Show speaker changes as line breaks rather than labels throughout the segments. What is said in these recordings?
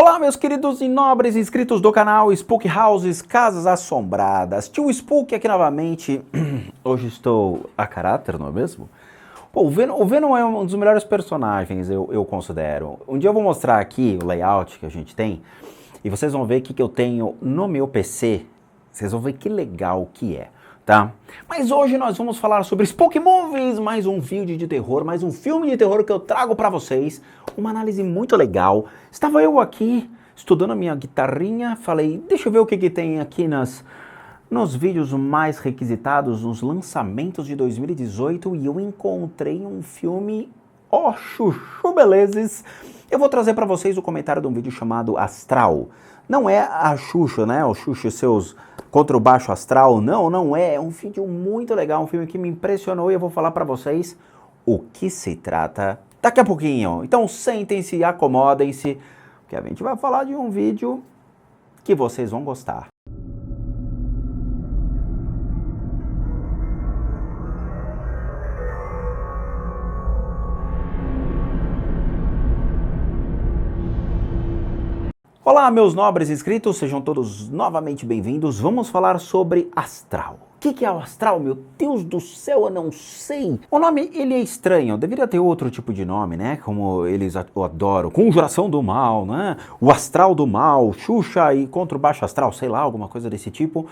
Olá, meus queridos e nobres inscritos do canal Spook Houses, Casas Assombradas. Tio Spook aqui novamente. Hoje estou a caráter, não é mesmo? Pô, o Venom é um dos melhores personagens, eu considero. Um dia eu vou mostrar aqui o layout que a gente tem e vocês vão ver o que eu tenho no meu PC. Vocês vão ver que legal que é, tá? Mas hoje nós vamos falar sobre Spook Movies, mais um vídeo de terror, mais um filme de terror que eu trago pra vocês. Uma análise muito legal. Estava eu aqui estudando a minha guitarrinha, falei, deixa eu ver o que tem aqui nos vídeos mais requisitados, nos lançamentos de 2018, e eu encontrei um filme, ó, chuchu belezes. Eu vou trazer para vocês o comentário de um vídeo chamado Astral. Não é a Xuxa, né, o Xuxa e seus contra o baixo astral, não é. É um vídeo muito legal, um filme que me impressionou e eu vou falar para vocês o que se trata daqui a pouquinho. Então sentem-se e acomodem-se, porque a gente vai falar de um vídeo que vocês vão gostar. Olá, meus nobres inscritos, sejam todos novamente bem-vindos. Vamos falar sobre Astral. O que é o Astral? Meu Deus do céu, eu não sei. O nome, ele é estranho, deveria ter outro tipo de nome, né? Como eles adoram, Conjuração do Mal, né? O Astral do Mal, Xuxa e contra o Baixo Astral, sei lá, alguma coisa desse tipo.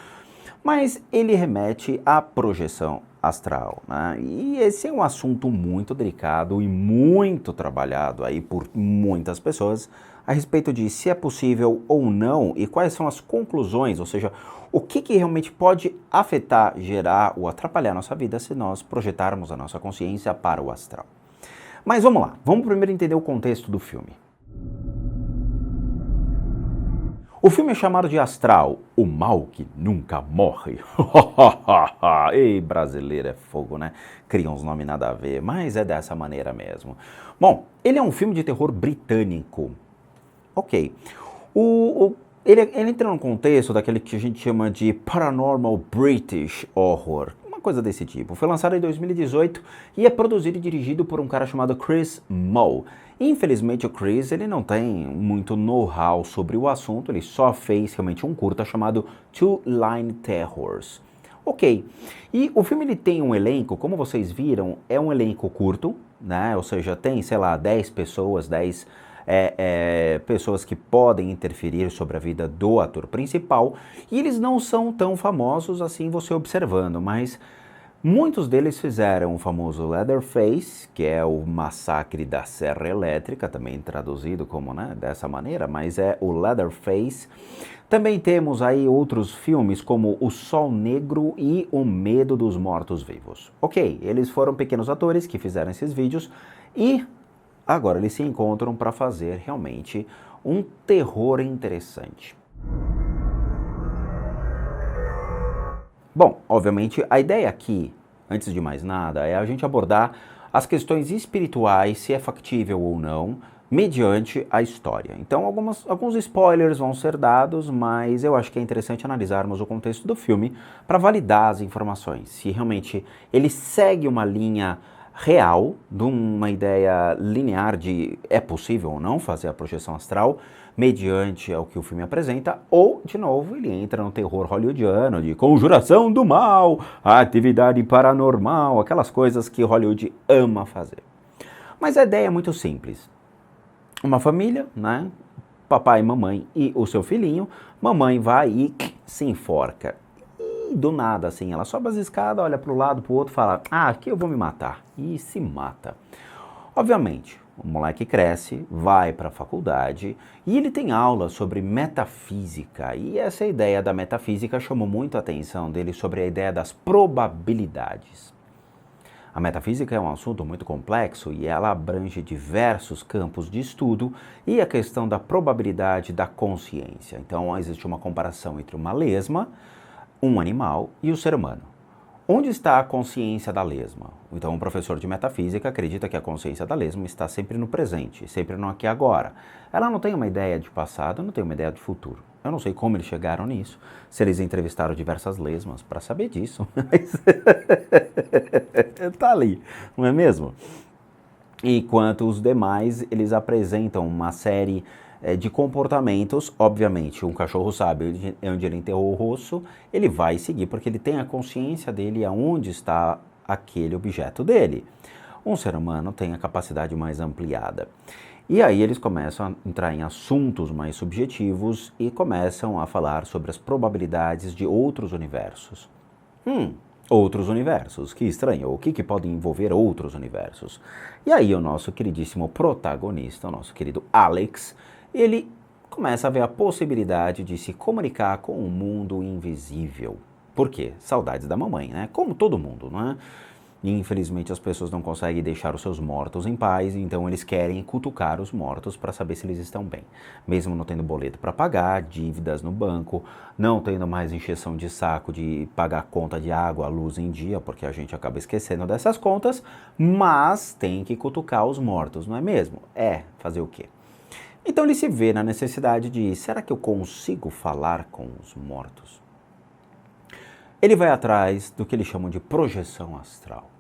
Mas ele remete à projeção astral, né? E esse é um assunto muito delicado e muito trabalhado aí por muitas pessoas a respeito de se é possível ou não e quais são as conclusões, ou seja, o que realmente pode afetar, gerar ou atrapalhar a nossa vida se nós projetarmos a nossa consciência para o astral. Mas vamos lá, vamos primeiro entender o contexto do filme. O filme é chamado de Astral, o mal que nunca morre. Ei, brasileiro é fogo, né? Cria uns nomes nada a ver, mas é dessa maneira mesmo. Bom, ele é um filme de terror britânico. Ok. Ele entra no contexto daquele que a gente chama de Paranormal British Horror. Uma coisa desse tipo. Foi lançado em 2018 e é produzido e dirigido por um cara chamado Chris Moe. Infelizmente o Chris, ele não tem muito know-how sobre o assunto, ele só fez realmente um curta chamado Two Line Terrors. Ok, e o filme ele tem um elenco, como vocês viram, é um elenco curto, né? Ou seja, tem, sei lá, 10 pessoas, 10 pessoas que podem interferir sobre a vida do ator principal, e eles não são tão famosos assim você observando, mas muitos deles fizeram o famoso Leatherface, que é o Massacre da Serra Elétrica, também traduzido como, né, dessa maneira, mas é o Leatherface. Também temos aí outros filmes como O Sol Negro e O Medo dos Mortos-Vivos. Ok, eles foram pequenos atores que fizeram esses vídeos e agora eles se encontram para fazer realmente um terror interessante. Bom, obviamente a ideia aqui, antes de mais nada, é a gente abordar as questões espirituais, se é factível ou não, mediante a história. Então alguns spoilers vão ser dados, mas eu acho que é interessante analisarmos o contexto do filme para validar as informações, se realmente ele segue uma linha real, de uma ideia linear de é possível ou não fazer a projeção astral, mediante ao que o filme apresenta, ou, de novo, ele entra no terror hollywoodiano de Conjuração do Mal, atividade paranormal, aquelas coisas que Hollywood ama fazer. Mas a ideia é muito simples. Uma família, né? Papai, mamãe e o seu filhinho, mamãe vai e se enforca. Do nada, assim, ela sobe as escadas, olha para o lado, para o outro, fala, aqui eu vou me matar, e se mata. Obviamente, o moleque cresce, vai para a faculdade, e ele tem aula sobre metafísica, e essa ideia da metafísica chamou muito a atenção dele sobre a ideia das probabilidades. A metafísica é um assunto muito complexo e ela abrange diversos campos de estudo e a questão da probabilidade da consciência. Então, existe uma comparação entre uma lesma, um animal e o ser humano. Onde está a consciência da lesma? Então, um professor de metafísica acredita que a consciência da lesma está sempre no presente, sempre no aqui e agora. Ela não tem uma ideia de passado, não tem uma ideia de futuro. Eu não sei como eles chegaram nisso, se eles entrevistaram diversas lesmas para saber disso, mas tá ali, não é mesmo? Enquanto os demais, eles apresentam uma série de comportamentos. Obviamente, um cachorro sabe onde ele enterrou o roço, ele vai seguir porque ele tem a consciência dele aonde está aquele objeto dele. Um ser humano tem a capacidade mais ampliada. E aí eles começam a entrar em assuntos mais subjetivos e começam a falar sobre as probabilidades de outros universos. Outros universos, que estranho, o que pode envolver outros universos? E aí o nosso queridíssimo protagonista, o nosso querido Alex, ele começa a ver a possibilidade de se comunicar com o mundo invisível. Por quê? Saudades da mamãe, né? Como todo mundo, não é? E, infelizmente as pessoas não conseguem deixar os seus mortos em paz, então eles querem cutucar os mortos para saber se eles estão bem. Mesmo não tendo boleto para pagar, dívidas no banco, não tendo mais encheção de saco de pagar conta de água, luz em dia, porque a gente acaba esquecendo dessas contas, mas tem que cutucar os mortos, não é mesmo? Fazer o quê? Então ele se vê na necessidade de, será que eu consigo falar com os mortos? Ele vai atrás do que eles chamam de projeção astral.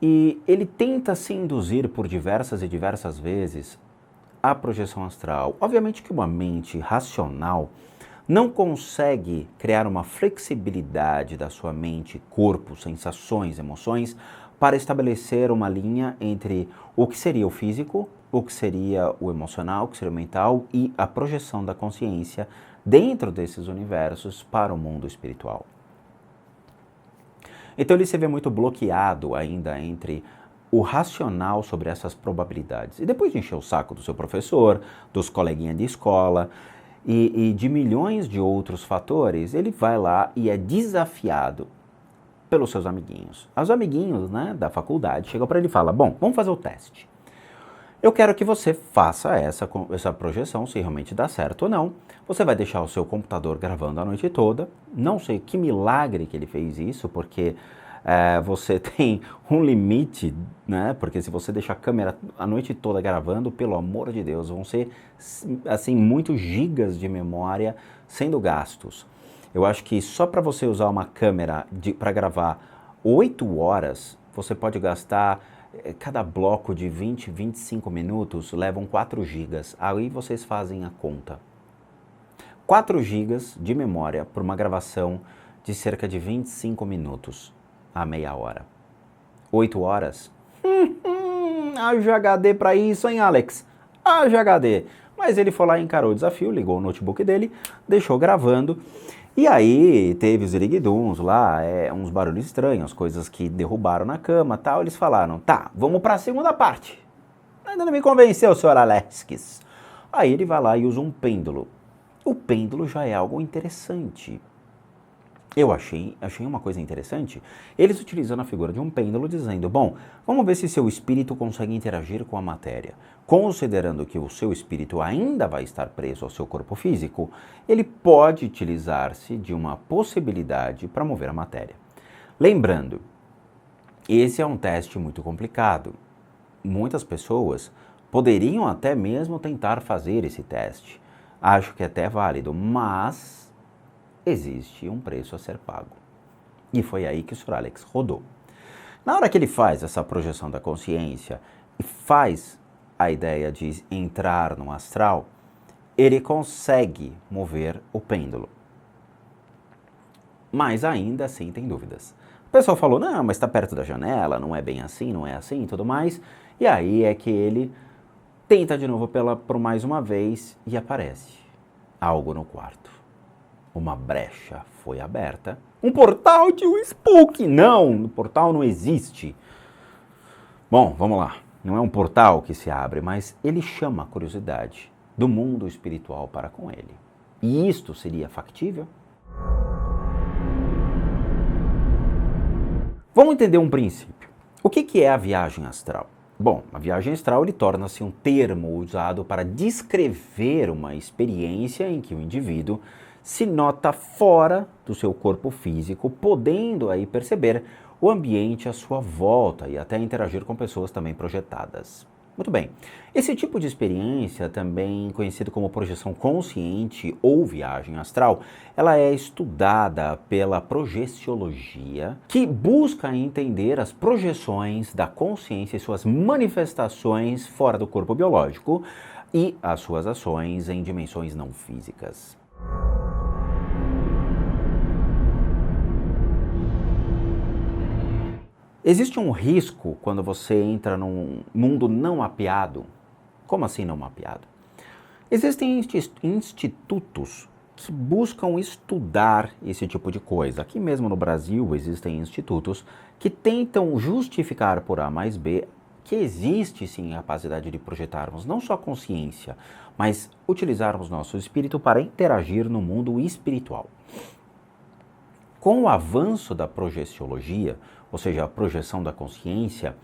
E ele tenta se induzir por diversas e diversas vezes à projeção astral. Obviamente que uma mente racional não consegue criar uma flexibilidade da sua mente, corpo, sensações, emoções, para estabelecer uma linha entre o que seria o físico, o que seria o emocional, o que seria o mental e a projeção da consciência dentro desses universos para o mundo espiritual. Então ele se vê muito bloqueado ainda entre o racional sobre essas probabilidades. E depois de encher o saco do seu professor, dos coleguinhas de escola e de milhões de outros fatores, ele vai lá e é desafiado pelos seus amiguinhos. Os amiguinhos, né, da faculdade chegam para ele e falam, bom, vamos fazer o teste. Eu quero que você faça essa projeção, se realmente dá certo ou não. Você vai deixar o seu computador gravando a noite toda. Não sei que milagre que ele fez isso, porque você tem um limite, né? Porque se você deixar a câmera a noite toda gravando, pelo amor de Deus, vão ser, assim, muitos gigas de memória sendo gastos. Eu acho que só para você usar uma câmera para gravar 8 horas, você pode gastar... Cada bloco de 20, 25 minutos levam 4 gigas. Aí vocês fazem a conta. 4 gigas de memória por uma gravação de cerca de 25 minutos a meia hora. 8 horas? Haja HD para isso, hein, Alex? Haja HD. Mas ele foi lá e encarou o desafio, ligou o notebook dele, deixou gravando. E aí teve os iriguiduns lá, uns barulhos estranhos, coisas que derrubaram na cama e tal. Eles falaram, tá, vamos para a segunda parte. Ainda não me convenceu, senhor Alexis. Aí ele vai lá e usa um pêndulo. O pêndulo já é algo interessante. Eu achei uma coisa interessante, eles utilizando a figura de um pêndulo dizendo, bom, vamos ver se seu espírito consegue interagir com a matéria. Considerando que o seu espírito ainda vai estar preso ao seu corpo físico, ele pode utilizar-se de uma possibilidade para mover a matéria. Lembrando, esse é um teste muito complicado. Muitas pessoas poderiam até mesmo tentar fazer esse teste. Acho que é até válido, mas... existe um preço a ser pago. E foi aí que o Sr. Alex rodou. Na hora que ele faz essa projeção da consciência e faz a ideia de entrar no astral, ele consegue mover o pêndulo. Mas ainda assim tem dúvidas. O pessoal falou, não, mas está perto da janela, não é bem assim, não é assim e tudo mais. E aí é que ele tenta de novo por mais uma vez e aparece algo no quarto. Uma brecha foi aberta. Um portal de um Spook. Não, o portal não existe. Bom, vamos lá. Não é um portal que se abre, mas ele chama a curiosidade do mundo espiritual para com ele. E isto seria factível? Vamos entender um princípio. O que é a viagem astral? Bom, a viagem astral ele torna-se um termo usado para descrever uma experiência em que o indivíduo se nota fora do seu corpo físico, podendo aí perceber o ambiente à sua volta e até interagir com pessoas também projetadas. Muito bem, esse tipo de experiência, também conhecido como projeção consciente ou viagem astral, ela é estudada pela projeciologia, que busca entender as projeções da consciência e suas manifestações fora do corpo biológico, e as suas ações em dimensões não físicas. Existe um risco quando você entra num mundo não mapeado? Como assim não mapeado? Existem institutos que buscam estudar esse tipo de coisa. Aqui mesmo no Brasil existem institutos que tentam justificar por A mais B que existe sim a capacidade de projetarmos não só consciência, mas utilizarmos nosso espírito para interagir no mundo espiritual. Com o avanço da projeciologia, ou seja, a projeção da consciência,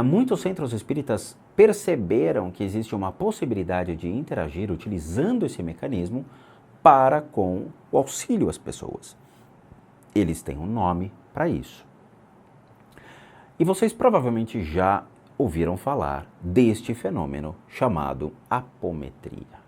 muitos centros espíritas perceberam que existe uma possibilidade de interagir utilizando esse mecanismo para com o auxílio às pessoas. Eles têm um nome para isso. E vocês provavelmente já ouviram falar deste fenômeno chamado apometria.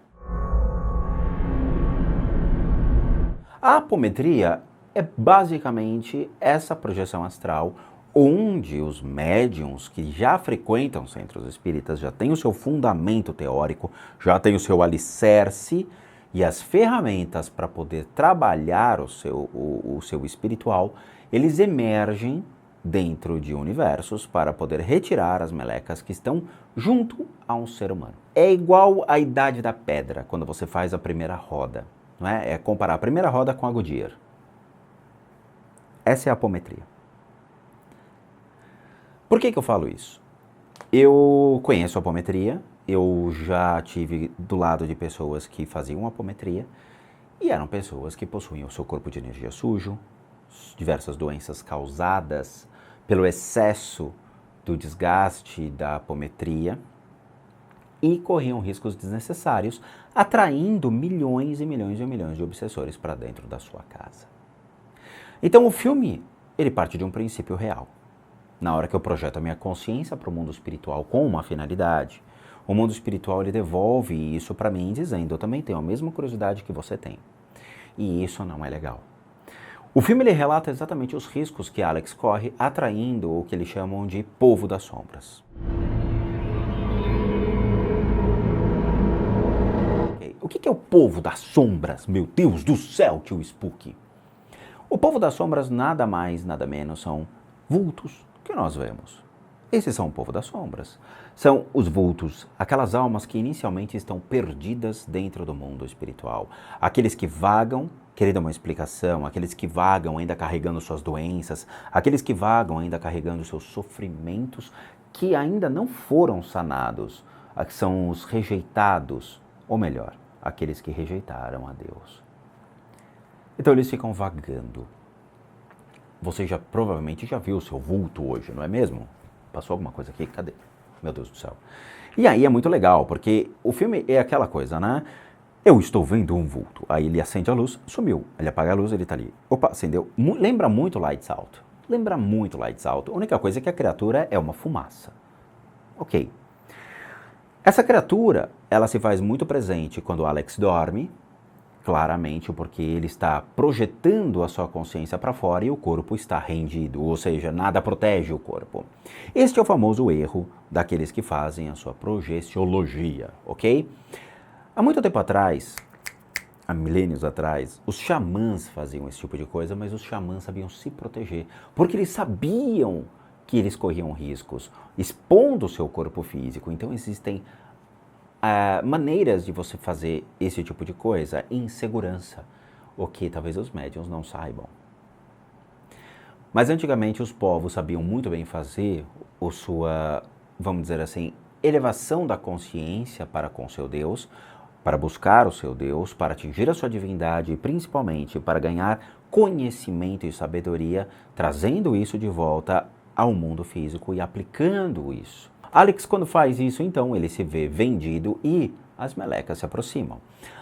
A apometria é basicamente essa projeção astral onde os médiuns que já frequentam centros espíritas, já têm o seu fundamento teórico, já têm o seu alicerce e as ferramentas para poder trabalhar o seu espiritual, eles emergem dentro de universos para poder retirar as melecas que estão junto a um ser humano. É igual à Idade da Pedra, quando você faz a primeira roda, não é? É comparar a primeira roda com a Goodyear. Essa é a apometria. Por que eu falo isso? Eu conheço a apometria, eu já tive do lado de pessoas que faziam apometria e eram pessoas que possuíam o seu corpo de energia sujo, diversas doenças causadas pelo excesso do desgaste da apometria e corriam riscos desnecessários, atraindo milhões e milhões e milhões de obsessores para dentro da sua casa. Então o filme, ele parte de um princípio real. Na hora que eu projeto a minha consciência para o mundo espiritual com uma finalidade, o mundo espiritual ele devolve isso para mim dizendo, eu também tenho a mesma curiosidade que você tem. E isso não é legal. O filme ele relata exatamente os riscos que Alex corre atraindo o que eles chamam de povo das sombras. Okay. O que é o povo das sombras? Meu Deus do céu, tio Spook! O povo das sombras nada mais, nada menos são vultos que nós vemos. Esses são o povo das sombras. São os vultos, aquelas almas que inicialmente estão perdidas dentro do mundo espiritual. Aqueles que vagam, querendo uma explicação, aqueles que vagam ainda carregando suas doenças, aqueles que vagam ainda carregando seus sofrimentos que ainda não foram sanados, que são os rejeitados, ou melhor, aqueles que rejeitaram a Deus. Então eles ficam vagando. Você já provavelmente já viu o seu vulto hoje, não é mesmo? Passou alguma coisa aqui? Cadê? Meu Deus do céu. E aí é muito legal, porque o filme é aquela coisa, né? Eu estou vendo um vulto. Aí ele acende a luz, sumiu. Ele apaga a luz, ele tá ali. Opa, acendeu. Lembra muito Lights Out. Lembra muito Lights Out. A única coisa é que a criatura é uma fumaça. Ok. Essa criatura, ela se faz muito presente quando o Alex dorme, claramente porque ele está projetando a sua consciência para fora e o corpo está rendido, ou seja, nada protege o corpo. Este é o famoso erro daqueles que fazem a sua projeciologia, ok? Há muito tempo atrás, há milênios atrás, os xamãs faziam esse tipo de coisa, mas os xamãs sabiam se proteger, porque eles sabiam que eles corriam riscos, expondo o seu corpo físico. Então existem maneiras de você fazer esse tipo de coisa em segurança, o que talvez os médiuns não saibam. Mas antigamente os povos sabiam muito bem fazer a sua, vamos dizer assim, elevação da consciência para com seu Deus, para buscar o seu Deus, para atingir a sua divindade e principalmente para ganhar conhecimento e sabedoria, trazendo isso de volta ao mundo físico e aplicando isso. Alex, quando faz isso, então, ele se vê vendido e as melecas se aproximam.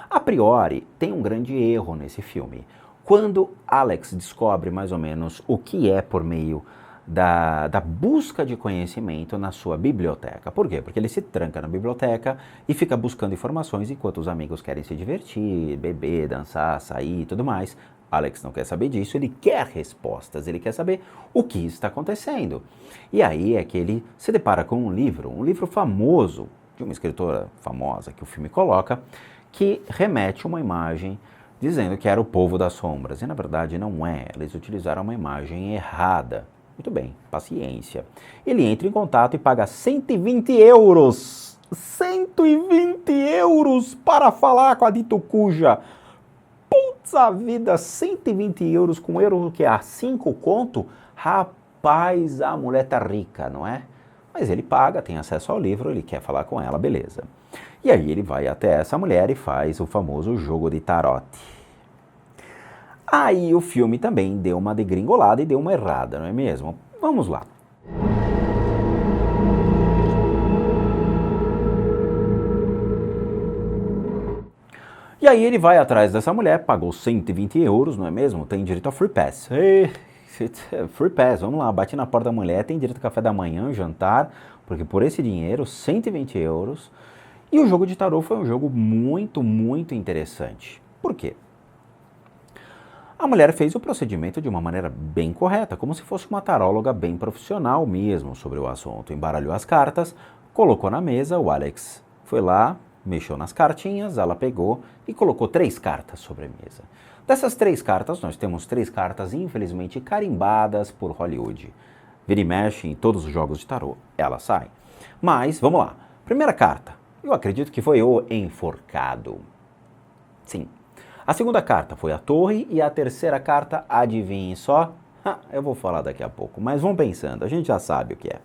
A priori, tem um grande erro nesse filme. Quando Alex descobre mais ou menos o que é por meio da busca de conhecimento na sua biblioteca. Por quê? Porque ele se tranca na biblioteca e fica buscando informações enquanto os amigos querem se divertir, beber, dançar, sair e tudo mais. Alex não quer saber disso, ele quer respostas, ele quer saber o que está acontecendo. E aí é que ele se depara com um livro famoso, de uma escritora famosa que o filme coloca, que remete uma imagem dizendo que era o povo das sombras. E na verdade não é, eles utilizaram uma imagem errada. Muito bem, paciência. Ele entra em contato e paga 120 euros. 120 euros para falar com a dito cuja. Putz a vida, 120 euros com euro que é a 5 conto? Rapaz, a mulher tá rica, não é? Mas ele paga, tem acesso ao livro, ele quer falar com ela, beleza. E aí ele vai até essa mulher e faz o famoso jogo de tarote. Aí o filme também deu uma degringolada e deu uma errada, não é mesmo? Vamos lá. E aí ele vai atrás dessa mulher, pagou 120 euros, não é mesmo? Tem direito a free pass. Free pass, vamos lá, bate na porta da mulher, tem direito a café da manhã, jantar, porque por esse dinheiro, 120 euros. E o jogo de tarô foi um jogo muito, muito interessante. Por quê? A mulher fez o procedimento de uma maneira bem correta, como se fosse uma taróloga bem profissional mesmo sobre o assunto. Embaralhou as cartas, colocou na mesa, o Alex foi lá, mexeu nas cartinhas, ela pegou e colocou 3 cartas sobre a mesa. Dessas 3 cartas, nós temos 3 cartas infelizmente carimbadas por Hollywood. Vira e mexe em todos os jogos de tarô, ela sai. Mas, vamos lá. Primeira carta, eu acredito que foi o enforcado. Sim. A segunda carta foi a torre e a terceira carta, adivinhe só? Eu vou falar daqui a pouco, mas vão pensando, a gente já sabe o que é.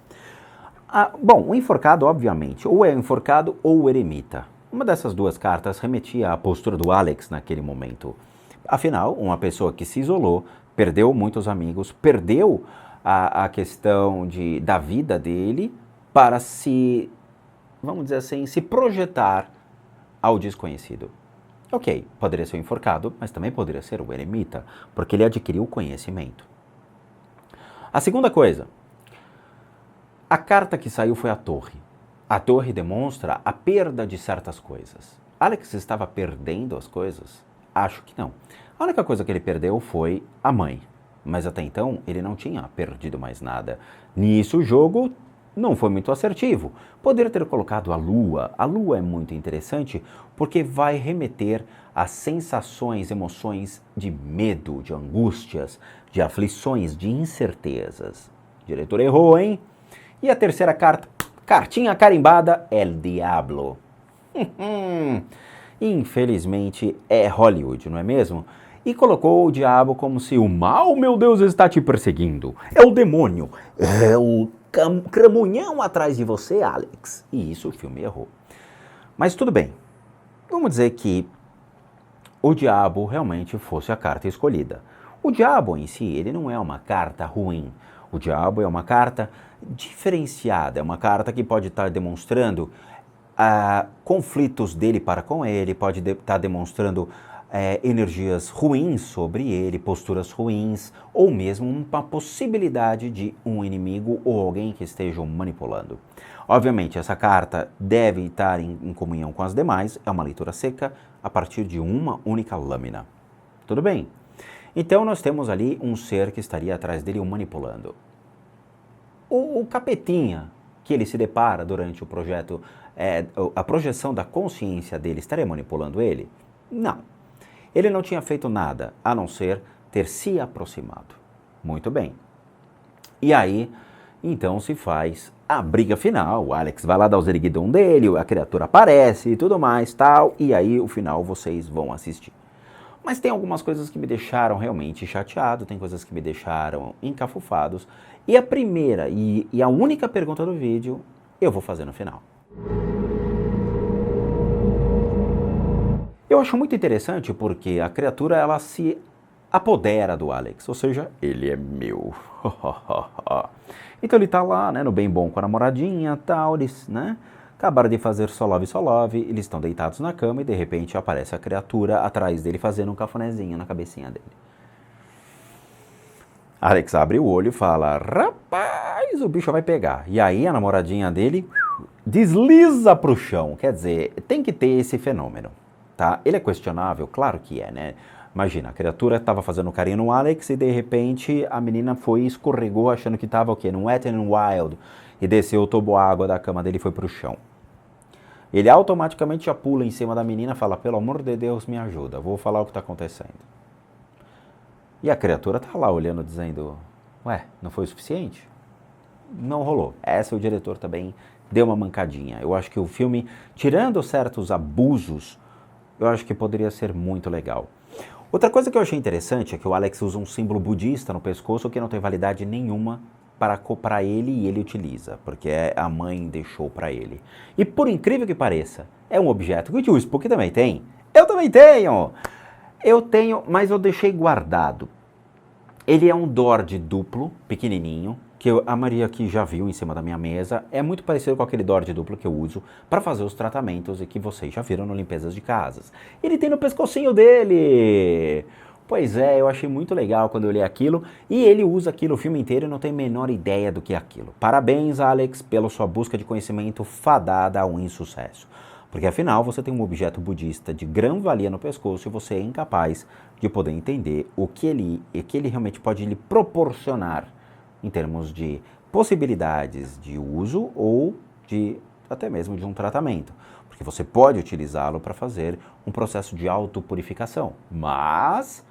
Bom, o enforcado, obviamente, ou é o enforcado ou o eremita. Uma dessas 2 cartas remetia à postura do Alex naquele momento. Afinal, uma pessoa que se isolou, perdeu muitos amigos, perdeu a questão da vida dele para se, vamos dizer assim, se projetar ao desconhecido. Ok, poderia ser o enforcado, mas também poderia ser o eremita, porque ele adquiriu o conhecimento. A segunda coisa, a carta que saiu foi a torre. A torre demonstra a perda de certas coisas. Alex estava perdendo as coisas? Acho que não. A única coisa que ele perdeu foi a mãe, mas até então ele não tinha perdido mais nada. Nisso o jogo não foi muito assertivo. Poderia ter colocado a lua. A lua é muito interessante porque vai remeter a sensações, emoções de medo, de angústias, de aflições, de incertezas. O diretor errou, hein? E a terceira carta, cartinha carimbada, El Diablo. Infelizmente é Hollywood, não é mesmo? E colocou o diabo como se o mal, meu Deus, está te perseguindo. É o demônio. É o cramunhão atrás de você, Alex. E isso o filme errou. Mas tudo bem. Vamos dizer que o diabo realmente fosse a carta escolhida. O diabo em si, ele não é uma carta ruim. O diabo é uma carta diferenciada. É uma carta que pode estar demonstrando conflitos dele para com ele, pode estar demonstrando energias ruins sobre ele, posturas ruins, ou mesmo uma possibilidade de um inimigo ou alguém que esteja o manipulando. Obviamente, essa carta deve estar em comunhão com as demais, é uma leitura seca a partir de uma única lâmina. Tudo bem? Então, nós temos ali um ser que estaria atrás dele o manipulando. O capetinha que ele se depara durante o projeto, a projeção da consciência dele, estaria manipulando ele? Não. Ele não tinha feito nada, a não ser ter se aproximado. Muito bem. E aí, então se faz a briga final. O Alex vai lá dar os erguidão dele, a criatura aparece e tudo mais, tal. E aí, o final, vocês vão assistir. Mas tem algumas coisas que me deixaram realmente chateado, tem coisas que me deixaram encafufados. E a primeira e a única pergunta do vídeo, eu vou fazer no final. Eu acho muito interessante porque a criatura ela se apodera do Alex, ou seja, ele é meu. Então ele tá lá, né, no bem bom com a namoradinha, tal, eles, né, acabaram de fazer só love, eles estão deitados na cama e de repente aparece a criatura atrás dele fazendo um cafunézinho na cabecinha dele. Alex abre o olho e fala, rapaz, o bicho vai pegar. E aí a namoradinha dele desliza pro chão, quer dizer, tem que ter esse fenômeno. Tá? Ele é questionável? Claro que é, né? Imagina, a criatura estava fazendo carinho no Alex e de repente a menina foi e escorregou achando que estava o quê? No Wet n Wild e desceu o toboágua da cama dele e foi pro chão. Ele automaticamente já pula em cima da menina e fala, pelo amor de Deus, me ajuda, vou falar o que está acontecendo. E a criatura tá lá olhando, dizendo, ué, não foi o suficiente? Não rolou. Essa o diretor também deu uma mancadinha. Eu acho que o filme, tirando certos abusos, eu acho que poderia ser muito legal. Outra coisa que eu achei interessante é que o Alex usa um símbolo budista no pescoço que não tem validade nenhuma para ele e ele utiliza, porque a mãe deixou para ele. E por incrível que pareça, é um objeto que o tio Spook também tem. Eu também tenho! Eu tenho, mas eu deixei guardado. Ele é um Dord duplo, pequenininho, que a Maria aqui já viu em cima da minha mesa. É muito parecido com aquele Dord duplo que eu uso para fazer os tratamentos e que vocês já viram no Limpezas de Casas. Ele tem no pescocinho dele! Pois é, eu achei muito legal quando eu li aquilo, e ele usa aquilo o filme inteiro e não tem a menor ideia do que é aquilo. Parabéns, Alex, pela sua busca de conhecimento fadada ao insucesso. Porque afinal você tem um objeto budista de grande valia no pescoço e você é incapaz de poder entender o que ele realmente pode lhe proporcionar em termos de possibilidades de uso ou de até mesmo de um tratamento. Porque você pode utilizá-lo para fazer um processo de autopurificação. Mas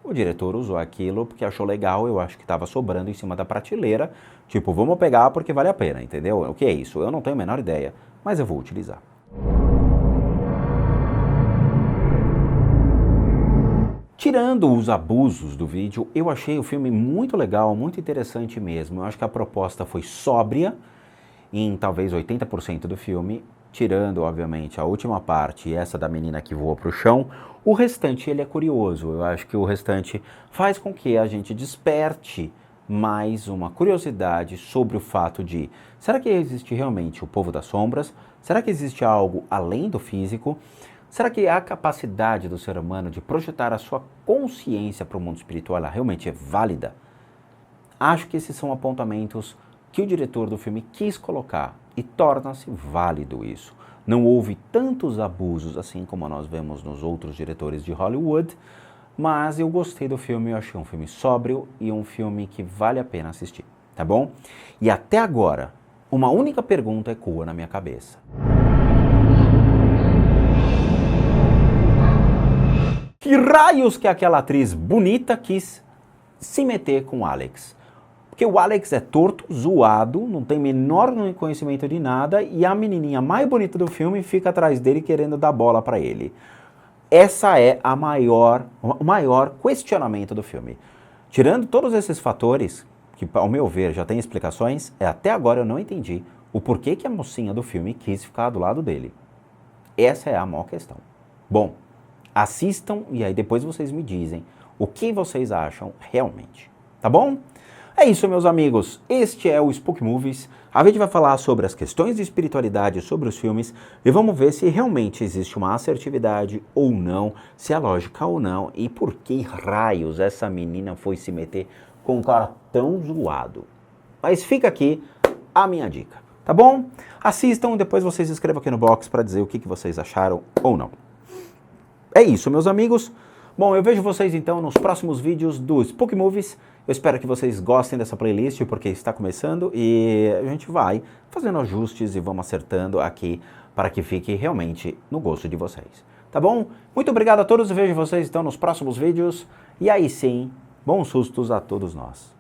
o diretor usou aquilo porque achou legal, eu acho que estava sobrando em cima da prateleira. Tipo, vamos pegar porque vale a pena, entendeu? O que é isso? Eu não tenho a menor ideia, mas eu vou utilizar. Tirando os abusos do vídeo, eu achei o filme muito legal, muito interessante mesmo. Eu acho que a proposta foi sóbria em talvez 80% do filme, tirando, obviamente, a última parte e essa da menina que voa para o chão. O restante, ele é curioso. Eu acho que o restante faz com que a gente desperte mais uma curiosidade sobre o fato de, será que existe realmente o povo das sombras? Será que existe algo além do físico? Será que a capacidade do ser humano de projetar a sua consciência para o mundo espiritual ela realmente é válida? Acho que esses são apontamentos que o diretor do filme quis colocar e torna-se válido isso. Não houve tantos abusos assim como nós vemos nos outros diretores de Hollywood, mas eu gostei do filme, eu achei um filme sóbrio e um filme que vale a pena assistir, tá bom? E até agora, uma única pergunta ecoa na minha cabeça. Que raios que aquela atriz bonita quis se meter com o Alex? Porque o Alex é torto, zoado, não tem menor conhecimento de nada e a menininha mais bonita do filme fica atrás dele querendo dar bola para ele. Essa é o maior questionamento do filme. Tirando todos esses fatores, que ao meu ver já tem explicações, até agora eu não entendi o porquê que a mocinha do filme quis ficar do lado dele. Essa é a maior questão. Bom, assistam e aí depois vocês me dizem o que vocês acham realmente, tá bom? É isso, meus amigos, este é o Spook Movies. A gente vai falar sobre as questões de espiritualidade sobre os filmes e vamos ver se realmente existe uma assertividade ou não, se é lógica ou não e por que raios essa menina foi se meter com um cara tão zoado. Mas fica aqui a minha dica, tá bom? Assistam, depois vocês escrevam aqui no box para dizer o que vocês acharam ou não. É isso, meus amigos. Bom, eu vejo vocês então nos próximos vídeos do Spook Movies. Eu espero que vocês gostem dessa playlist, porque está começando e a gente vai fazendo ajustes e vamos acertando aqui para que fique realmente no gosto de vocês. Tá bom? Muito obrigado a todos e vejo vocês então nos próximos vídeos. E aí sim, bons sustos a todos nós.